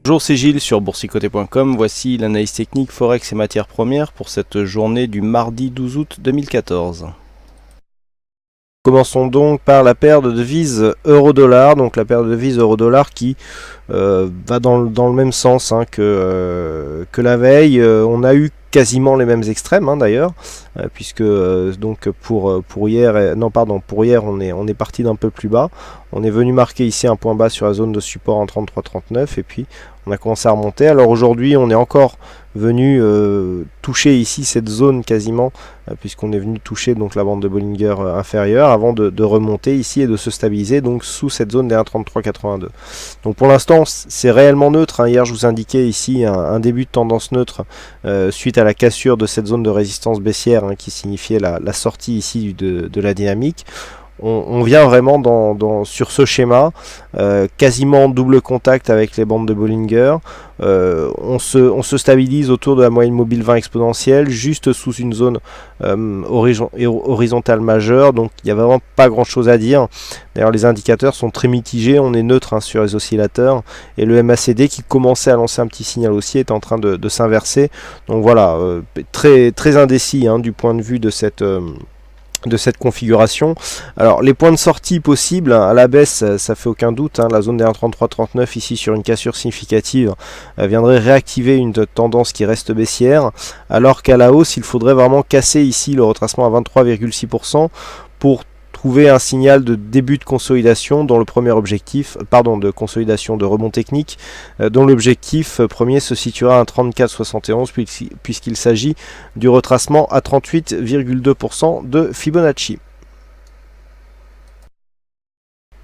Bonjour, c'est Gilles sur boursicoté.com. Voici l'analyse technique Forex et matières premières pour cette journée du mardi 12 août 2014. Commençons donc par la paire de devises euro-dollar, donc la paire de devises euro-dollar qui va dans le même sens que la veille. On a eu quasiment les mêmes extrêmes d'ailleurs, puisque donc pour hier, pour hier on est parti d'un peu plus bas. On est venu marquer ici un point bas sur la zone de support en 33,39 et puis on a commencé à remonter. Alors aujourd'hui on est encore venu toucher ici cette zone quasiment, puisqu'on est venu toucher donc la bande de Bollinger inférieure avant de remonter ici et de se stabiliser donc sous cette zone des 1,3382. Donc pour l'instant c'est réellement neutre. Hier je vous indiquais ici un début de tendance neutre suite à la cassure de cette zone de résistance baissière qui signifiait la sortie ici de la dynamique. On vient vraiment sur ce schéma, quasiment double contact avec les bandes de Bollinger. On se stabilise autour de la moyenne mobile 20 exponentielle, juste sous une zone horizontale majeure, donc il n'y a vraiment pas grand chose à dire. D'ailleurs les indicateurs sont très mitigés, on est neutre sur les oscillateurs, et le MACD qui commençait à lancer un petit signal aussi est en train de s'inverser. Donc voilà, très, très indécis du point de vue de cette configuration. Alors les points de sortie possibles à la baisse, ça fait aucun doute, la zone des 1,3339 ici sur une cassure significative viendrait réactiver une tendance qui reste baissière, alors qu'à la hausse il faudrait vraiment casser ici le retracement à 23,6% pour trouver un signal de début de consolidation dont le premier objectif, de consolidation de rebond technique, dont l'objectif premier se situera à 34,71 puisqu'il s'agit du retracement à 38,2% de Fibonacci.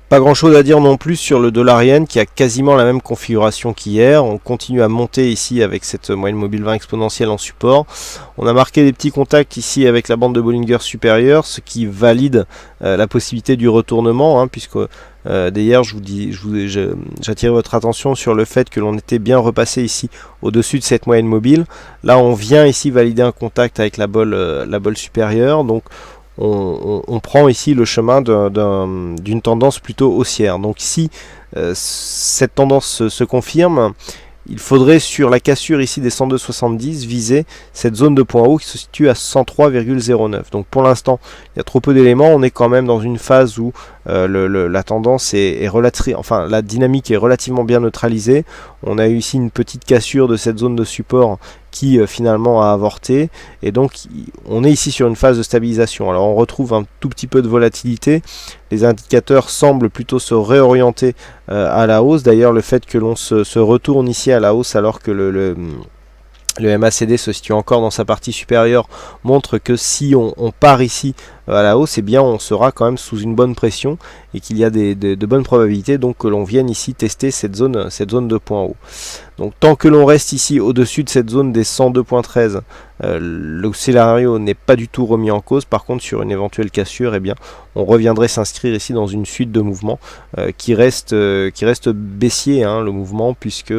Pas grand chose à dire non plus sur le dollar yen qui a quasiment la même configuration qu'hier. On continue à monter ici avec cette moyenne mobile 20 exponentielle en support. On a marqué des petits contacts ici avec la bande de Bollinger supérieure, ce qui valide la possibilité du retournement, puisque d'ailleurs j'attirais votre attention sur le fait que l'on était bien repassé ici au-dessus de cette moyenne mobile. Là on vient ici valider un contact avec la bolle supérieure, donc on prend ici le chemin d'une tendance plutôt haussière. Donc si cette tendance se confirme, il faudrait sur la cassure ici des 102,70 viser cette zone de point haut qui se situe à 103,09. Donc pour l'instant il y a trop peu d'éléments, on est quand même dans une phase où la tendance la dynamique est relativement bien neutralisée. On a eu ici une petite cassure de cette zone de support qui finalement a avorté, et donc on est ici sur une phase de stabilisation. Alors on retrouve un tout petit peu de volatilité, les indicateurs semblent plutôt se réorienter à la hausse. D'ailleurs le fait que l'on se retourne ici à la hausse alors que le MACD se situe encore dans sa partie supérieure montre que si on part ici à la hausse, on sera quand même sous une bonne pression et qu'il y a de bonnes probabilités donc que l'on vienne ici tester cette zone de point haut. Donc tant que l'on reste ici au-dessus de cette zone des 102,13, le scénario n'est pas du tout remis en cause. Par contre sur une éventuelle cassure, on reviendrait s'inscrire ici dans une suite de mouvements qui reste baissier le mouvement, puisque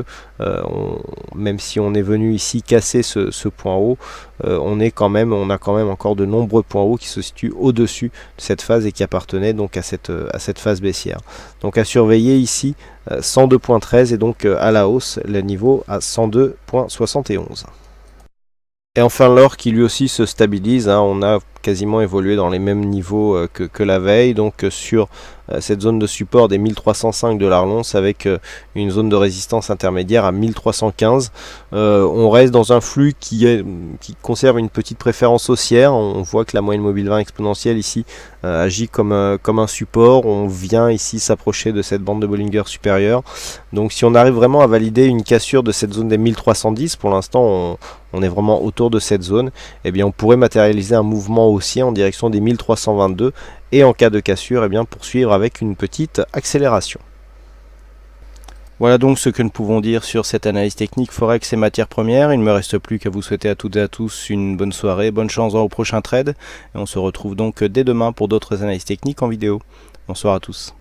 même si on est venu ici casser ce point haut, on a quand même encore de nombreux points hauts qui se situent au-dessus de cette phase et qui appartenaient donc à cette phase baissière. Donc à surveiller ici 102,13 et donc à la hausse le niveau à 102,71. Et enfin l'or qui lui aussi se stabilise, on a quasiment évolué dans les mêmes niveaux que la veille, donc sur cette zone de support des 1305 $ l'once avec une zone de résistance intermédiaire à 1315. On reste dans un flux qui conserve une petite préférence haussière. On voit que la moyenne mobile 20 exponentielle ici agit comme un support. On vient ici s'approcher de cette bande de Bollinger supérieure. Donc si on arrive vraiment à valider une cassure de cette zone des 1310, pour l'instant on est vraiment autour de cette zone, on pourrait matérialiser un mouvement haussier en direction des 1322 et en cas de cassure poursuivre avec une petite accélération. Voilà donc ce que nous pouvons dire sur cette analyse technique Forex et matières premières. Il ne me reste plus qu'à vous souhaiter à toutes et à tous une bonne soirée, bonne chance au prochain trade, et on se retrouve donc dès demain pour d'autres analyses techniques en vidéo. Bonsoir à tous.